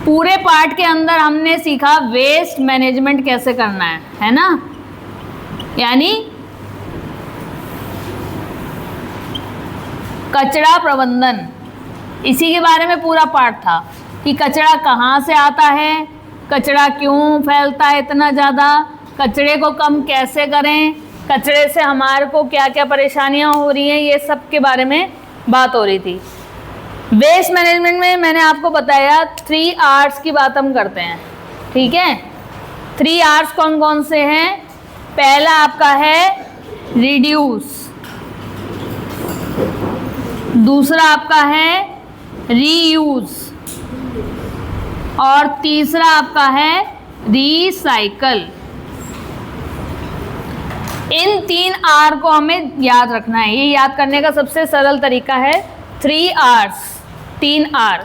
पूरे पार्ट के अंदर हमने सीखा वेस्ट मैनेजमेंट कैसे करना है ना, यानी कचरा प्रबंधन, इसी के बारे में पूरा पार्ट था कि कचरा कहाँ से आता है, कचरा क्यों फैलता है इतना ज़्यादा, कचरे को कम कैसे करें, कचरे से हमारे को क्या क्या परेशानियाँ हो रही हैं, ये सब के बारे में बात हो रही थी। वेस्ट मैनेजमेंट में मैंने आपको बताया 3 R's की बात हम करते हैं, ठीक है। 3 R's कौन कौन से हैं? पहला आपका है रिड्यूस, दूसरा आपका है रीयूज और तीसरा आपका है रिसाइकल। इन 3 R को हमें याद रखना है। ये याद करने का सबसे सरल तरीका है 3 R's, 3 R।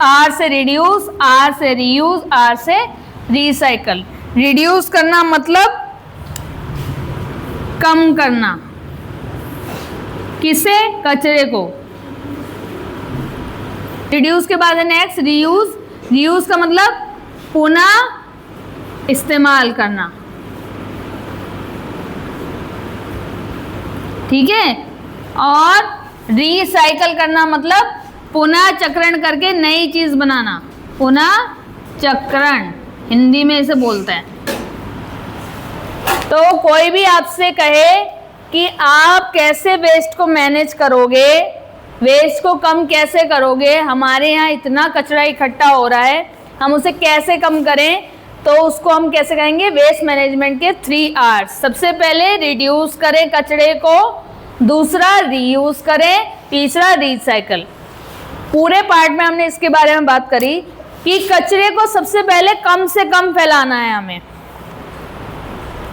R से रिड्यूस, R से रीयूज, R से रिसाइकल। रिड्यूस करना मतलब कम करना, किसे? कचरे को। रिड्यूस के बाद है नेक्स्ट रीयूज। रीयूज का मतलब पुनः इस्तेमाल करना, ठीक है। और रिसाइकल करना मतलब पुनः चक्रण करके नई चीज बनाना, पुनः चक्रण हिंदी में इसे बोलते हैं। तो कोई भी आपसे कहे कि आप कैसे वेस्ट को मैनेज करोगे, वेस्ट को कम कैसे करोगे, हमारे यहाँ इतना कचरा इकट्ठा हो रहा है, हम उसे कैसे कम करें, तो उसको हम कैसे कहेंगे? वेस्ट मैनेजमेंट के 3 R's। सबसे पहले रिड्यूस करें कचरे को, दूसरा रीयूज करें, तीसरा रिसाइकल। पूरे पार्ट में हमने इसके बारे में बात करी कि कचरे को सबसे पहले कम से कम फैलाना है हमें।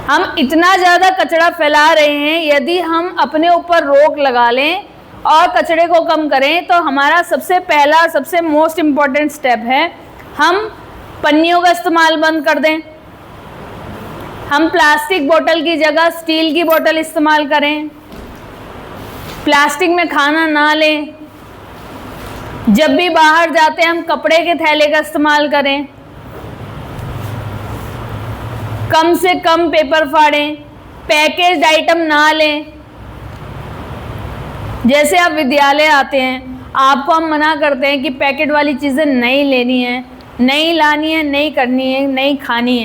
हम इतना ज़्यादा कचरा फैला रहे हैं, यदि हम अपने ऊपर रोक लगा लें और कचरे को कम करें तो हमारा सबसे पहला, सबसे मोस्ट इम्पॉर्टेंट स्टेप है हम पन्नियों का इस्तेमाल बंद कर दें, हम प्लास्टिक बोतल की जगह स्टील की बोतल इस्तेमाल करें, प्लास्टिक में खाना ना लें, जब भी बाहर जाते हैं हम कपड़े के थैले का इस्तेमाल करें, कम से कम पेपर फाड़ें, पैकेज्ड आइटम ना लें। जैसे आप विद्यालय आते हैं, आपको हम मना करते हैं कि पैकेट वाली चीज़ें नहीं लेनी है, नहीं लानी है, नहीं करनी है, नहीं खानी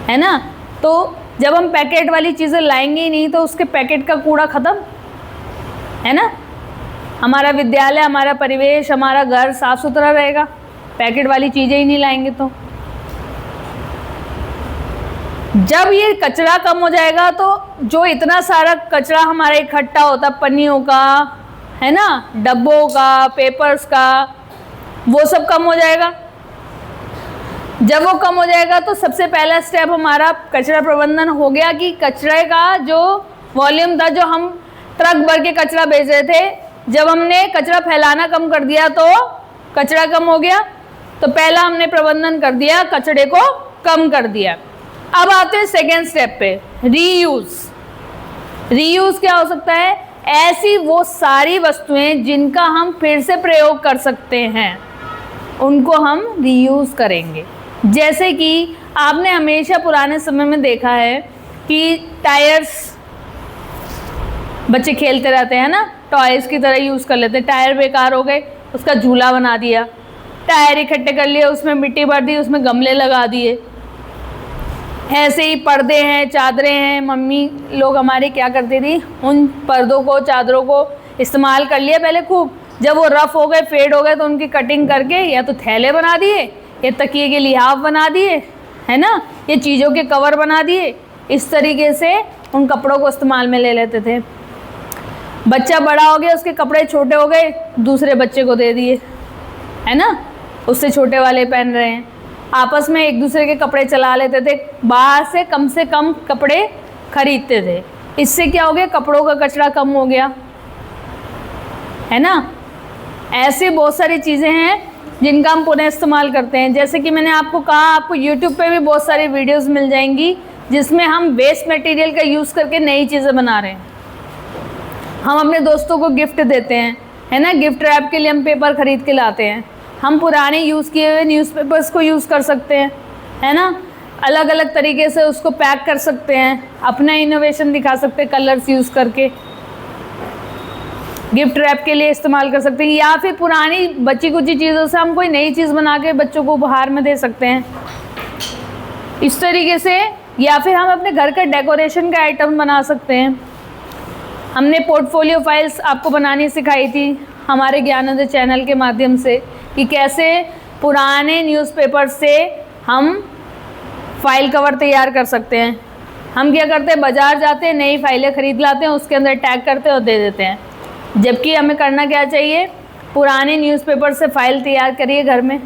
है ना। तो जब हम पैकेट वाली चीज़ें लाएंगे ही नहीं तो उसके पैकेट का कूड़ा ख़त्म, है ना। हमारा विद्यालय, हमारा परिवेश, हमारा घर साफ सुथरा रहेगा, पैकेट वाली चीज़ें ही नहीं लाएंगे तो। जब ये कचरा कम हो जाएगा तो जो इतना सारा कचरा हमारा इकट्ठा होता, पन्नियों का, है ना, डब्बों का, पेपर्स का, वो सब कम हो जाएगा। जब वो कम हो जाएगा तो सबसे पहला स्टेप हमारा कचरा प्रबंधन हो गया कि कचरे का जो वॉल्यूम था, जो हम ट्रक भर के कचरा भेज रहे थे, जब हमने कचरा फैलाना कम कर दिया तो कचरा कम हो गया। तो पहला हमने प्रबंधन कर दिया, कचरे को कम कर दिया। अब आते हैं सेकेंड स्टेप पे, रीयूज। रीयूज क्या हो सकता है? ऐसी वो सारी वस्तुएं जिनका हम फिर से प्रयोग कर सकते हैं, उनको हम रीयूज करेंगे। जैसे कि आपने हमेशा पुराने समय में देखा है कि टायर्स बच्चे खेलते रहते हैं ना, टॉयज की तरह यूज़ कर लेते हैं। टायर बेकार हो गए, उसका झूला बना दिया, टायर इकट्ठे कर लिए, उसमें मिट्टी भर दी, उसमें गमले लगा दिए। ऐसे ही पर्दे हैं, चादरें हैं, मम्मी लोग हमारी क्या करती थी, उन पर्दों को, चादरों को इस्तेमाल कर लिया पहले खूब। जब वो रफ़ हो गए, फेड हो गए, तो उनकी कटिंग करके या तो थैले बना दिए, या तकिए के लिहाफ बना दिए, है ना, ये चीज़ों के कवर बना दिए। इस तरीके से उन कपड़ों को इस्तेमाल में ले लेते थे। बच्चा बड़ा हो गया, उसके कपड़े छोटे हो गए, दूसरे बच्चे को दे दिए, है ना, उससे छोटे वाले पहन रहे हैं। आपस में एक दूसरे के कपड़े चला लेते थे, बाहर से कम कपड़े खरीदते थे। इससे क्या हो गया? कपड़ों का कचरा कम हो गया, है ना। ऐसी बहुत सारी चीज़ें हैं जिनका हम पुनः इस्तेमाल करते हैं। जैसे कि मैंने आपको कहा, आपको यूट्यूब पे भी बहुत सारी वीडियोस मिल जाएंगी जिसमें हम वेस्ट मटेरियल का यूज़ करके नई चीज़ें बना रहे हैं। हम अपने दोस्तों को गिफ्ट देते हैं, है ना, गिफ्ट रैप के लिए हम पेपर खरीद के लाते हैं, हम पुराने यूज़ किए हुए न्यूज़पेपर्स को यूज़ कर सकते हैं, है ना। अलग अलग तरीके से उसको पैक कर सकते हैं, अपना इनोवेशन दिखा सकते हैं कलर्स यूज़ करके, गिफ्ट रैप के लिए इस्तेमाल कर सकते हैं, या फिर पुरानी बची कुची चीज़ों से हम कोई नई चीज़ बना के बच्चों को उपहार में दे सकते हैं इस तरीके से। या फिर हम अपने घर का डेकोरेशन का आइटम बना सकते हैं। हमने पोर्टफोलियो फाइल्स आपको बनानी सिखाई थी हमारे ज्ञानोदय चैनल के माध्यम से, कि कैसे पुराने न्यूज़पेपर से हम फाइल कवर तैयार कर सकते हैं। हम क्या करते हैं, बाज़ार जाते हैं, नई फाइलें ख़रीद लाते हैं, उसके अंदर टैग करते हैं और दे देते हैं। जबकि हमें करना क्या चाहिए, पुराने न्यूज़पेपर से फाइल तैयार करिए, घर में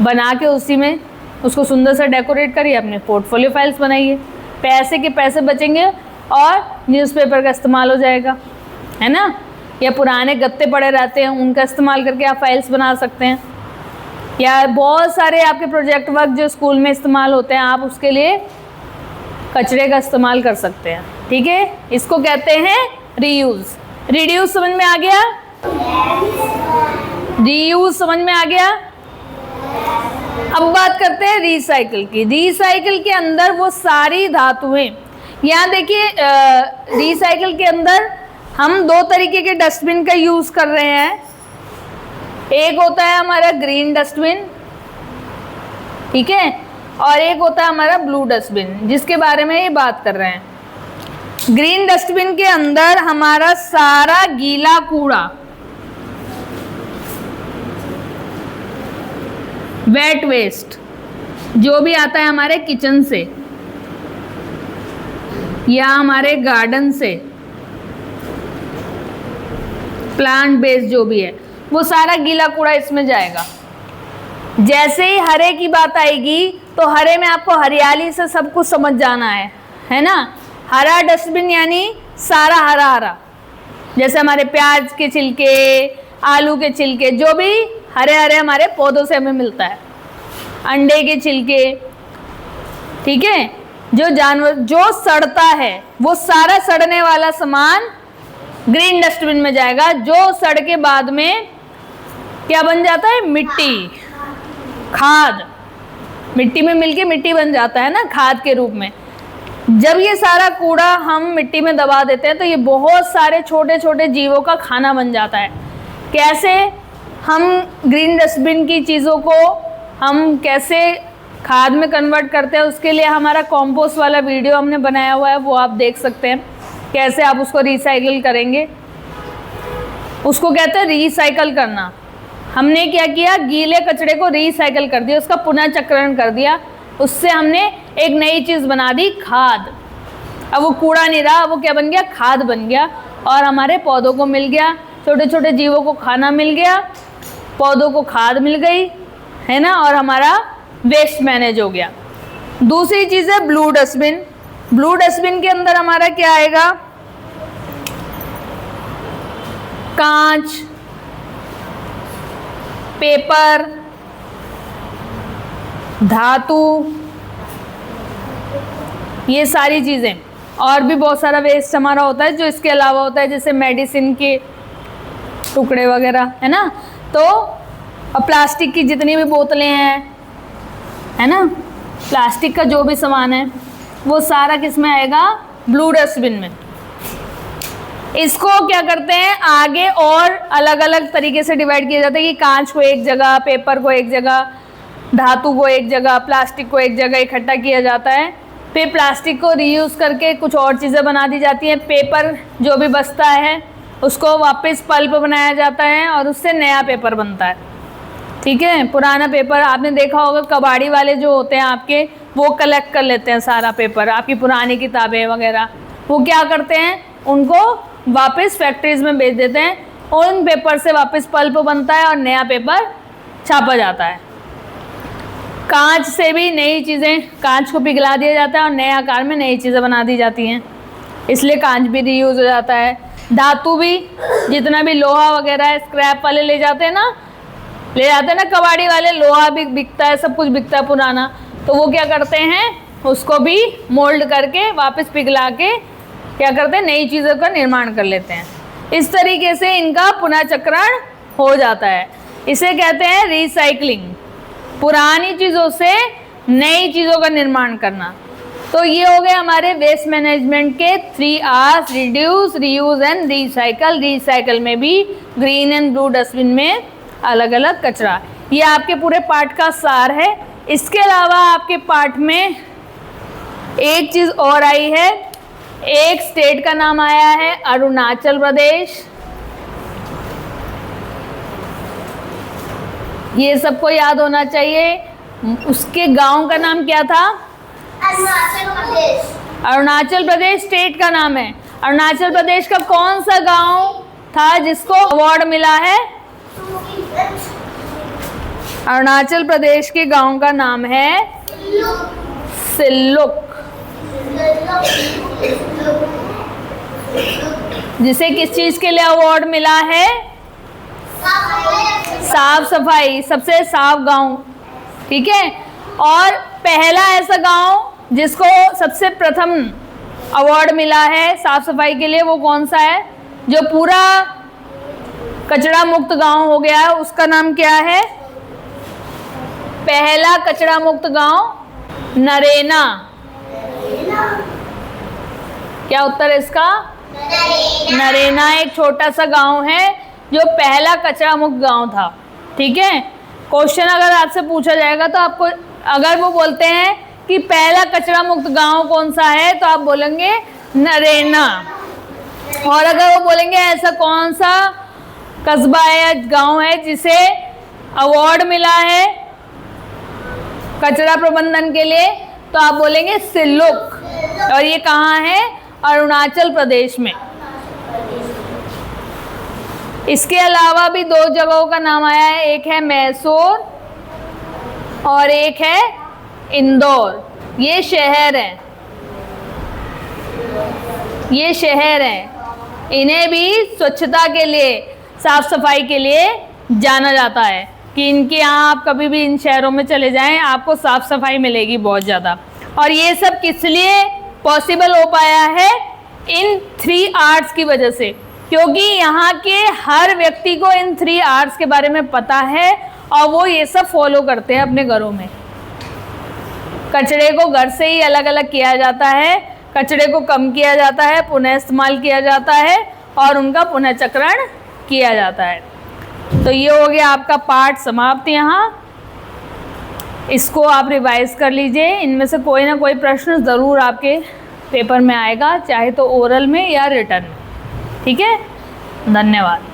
बना के उसी में उसको सुंदर से डेकोरेट करिए, अपने पोर्टफोलियो फाइल्स बनाइए। पैसे के पैसे बचेंगे और न्यूज़पेपर का इस्तेमाल हो जाएगा, है ना। या पुराने गत्ते पड़े रहते हैं, उनका इस्तेमाल करके आप फाइल्स बना सकते हैं। या बहुत सारे आपके प्रोजेक्ट वर्क जो स्कूल में इस्तेमाल होते हैं, आप उसके लिए कचरे का इस्तेमाल कर सकते हैं। ठीक है, इसको कहते हैं रीयूज़। रिड्यूस समझ में आ गया? रीयूज समझ में आ गया? अब बात करते हैं रिसाइकिल की। रिसाइकिल के अंदर वो सारी धातुएं, यहाँ देखिए रिसाइकिल के अंदर हम दो तरीके के डस्टबिन का यूज़ कर रहे हैं। एक होता है हमारा ग्रीन डस्टबिन, ठीक है, और एक होता है हमारा ब्लू डस्टबिन, जिसके बारे में ये बात कर रहे हैं। ग्रीन डस्टबिन के अंदर हमारा सारा गीला कूड़ा, वेट वेस्ट, जो भी आता है हमारे किचन से या हमारे गार्डन से, प्लांट बेस्ड जो भी है, वो सारा गीला कूड़ा इसमें जाएगा। जैसे ही हरे की बात आएगी तो हरे में आपको हरियाली से सब कुछ समझ जाना है ना। हरा डस्टबिन यानी सारा हरा हरा, जैसे हमारे प्याज के छिलके, आलू के छिलके, जो भी हरे हरे हमारे पौधों से हमें मिलता है, अंडे के छिलके, ठीक है, जो जानवर जो सड़ता है वो सारा सड़ने वाला सामान ग्रीन डस्टबिन में जाएगा। जो सड़ के बाद में क्या बन जाता है, मिट्टी, खाद, मिट्टी में मिलके मिट्टी बन जाता है ना, खाद के रूप में। जब ये सारा कूड़ा हम मिट्टी में दबा देते हैं तो ये बहुत सारे छोटे छोटे जीवों का खाना बन जाता है। कैसे हम ग्रीन डस्टबिन की चीज़ों को हम कैसे खाद में कन्वर्ट करते हैं, उसके लिए हमारा कॉम्पोस्ट वाला वीडियो हमने बनाया हुआ है, वो आप देख सकते हैं कैसे आप उसको रिसाइकिल करेंगे। उसको कहते हैं रिसाइकिल करना। हमने क्या किया, गीले कचरे को रिसाइकिल कर दिया, उसका पुनः चक्रण कर दिया, उससे हमने एक नई चीज़ बना दी, खाद। अब वो कूड़ा नहीं रहा, वो क्या बन गया, खाद बन गया, और हमारे पौधों को मिल गया, छोटे छोटे जीवों को खाना मिल गया, पौधों को खाद मिल गई, है ना, और हमारा वेस्ट मैनेज हो गया। दूसरी चीज़ है ब्लू डस्टबिन। ब्लू डस्टबिन के अंदर हमारा क्या आएगा, कांच, पेपर, धातु, ये सारी चीज़ें, और भी बहुत सारा वेस्ट हमारा होता है जो इसके अलावा होता है, जैसे मेडिसिन के टुकड़े वगैरह, है ना। तो अब प्लास्टिक की जितनी भी बोतलें हैं, है ना, प्लास्टिक का जो भी सामान है वो सारा किस में आएगा, ब्लू डस्टबिन में। इसको क्या करते हैं, आगे और अलग अलग तरीके से डिवाइड किया जाता है कि कांच को एक जगह, पेपर को एक जगह, धातु को एक जगह, प्लास्टिक को एक जगह इकट्ठा किया जाता है। फिर प्लास्टिक को रीयूज़ करके कुछ और चीज़ें बना दी जाती हैं। पेपर जो भी बचता है उसको वापस पल्प बनाया जाता है और उससे नया पेपर बनता है, ठीक है। पुराना पेपर आपने देखा होगा, कबाड़ी वाले जो होते हैं आपके, वो कलेक्ट कर लेते हैं सारा पेपर, आपकी पुरानी किताबें वगैरह, वो क्या करते हैं, उनको वापस फैक्ट्रीज में बेच देते हैं, उन पेपर से वापस पल्प बनता है और नया पेपर छापा जाता है। कांच से भी नई चीज़ें, कांच को पिघला दिया जाता है और नए आकार में नई चीज़ें बना दी जाती हैं, इसलिए कांच भी रीयूज़ हो जाता है। धातु भी, जितना भी लोहा वगैरह है, स्क्रैप वाले ले जाते हैं ना, कबाड़ी वाले, लोहा भी बिकता है, सब कुछ बिकता है पुराना, तो वो क्या करते हैं, उसको भी मोल्ड करके वापस पिघला के क्या करते हैं, नई चीज़ों का निर्माण कर लेते हैं। इस तरीके से इनका पुनः चक्रण हो जाता है। इसे कहते हैं रिसाइकलिंग, पुरानी चीज़ों से नई चीज़ों का निर्माण करना। तो ये हो गए हमारे वेस्ट मैनेजमेंट के 3 R's, reduce, reuse and recycle. Recycle में भी ग्रीन एंड ब्लू डस्टबिन में अलग अलग कचरा। ये आपके पूरे पाठ का सार है। इसके अलावा आपके पाठ में एक चीज़ और आई है, एक स्टेट का नाम आया है अरुणाचल प्रदेश। ये सबको याद होना चाहिए। उसके गांव का नाम क्या था? अरुणाचल प्रदेश। अरुणाचल प्रदेश स्टेट का नाम है। अरुणाचल प्रदेश का कौन सा गांव था जिसको अवार्ड मिला है? अरुणाचल प्रदेश के गांव का नाम है सिल्लुक, जिसे किस चीज के लिए अवार्ड मिला है? साफ सफाई, सबसे साफ गांव। ठीक है। और पहला ऐसा गांव जिसको सबसे प्रथम अवार्ड मिला है साफ सफाई के लिए, वो कौन सा है? जो पूरा कचरा मुक्त गांव हो गया है, उसका नाम क्या है? पहला कचरा मुक्त गांव नरेना। क्या उत्तर है इसका? नरेना एक छोटा सा गांव है जो पहला कचरा मुक्त गांव था। ठीक है। क्वेश्चन अगर आपसे पूछा जाएगा तो आपको, अगर वो बोलते हैं कि पहला कचरा मुक्त गांव कौन सा है, तो आप बोलेंगे नरेना। और अगर वो बोलेंगे ऐसा कौन सा कस्बा है या गांव है जिसे अवार्ड मिला है कचरा प्रबंधन के लिए, तो आप बोलेंगे सिल्लुक। और ये कहाँ है? अरुणाचल प्रदेश में। इसके अलावा भी 2 जगहों का नाम आया है, एक है मैसूर और एक है इंदौर। ये शहर हैं, ये शहर हैं। इन्हें भी स्वच्छता के लिए, साफ सफाई के लिए जाना जाता है कि इनके यहाँ आप कभी भी इन शहरों में चले जाएं, आपको साफ सफाई मिलेगी बहुत ज़्यादा। और ये सब किस लिए पॉसिबल हो पाया है? इन 3 R's की वजह से, क्योंकि यहाँ के हर व्यक्ति को इन 3 R's के बारे में पता है और वो ये सब फॉलो करते हैं अपने घरों में। कचरे को घर से ही अलग अलग किया जाता है, कचरे को कम किया जाता है, पुनः इस्तेमाल किया जाता है और उनका पुनः चक्रण किया जाता है। तो ये हो गया आपका पाठ समाप्त। यहाँ इसको आप रिवाइज कर लीजिए। इनमें से कोई ना कोई प्रश्न ज़रूर आपके पेपर में आएगा, चाहे तो ओरल में या रिटर्न में। ठीक है। धन्यवाद।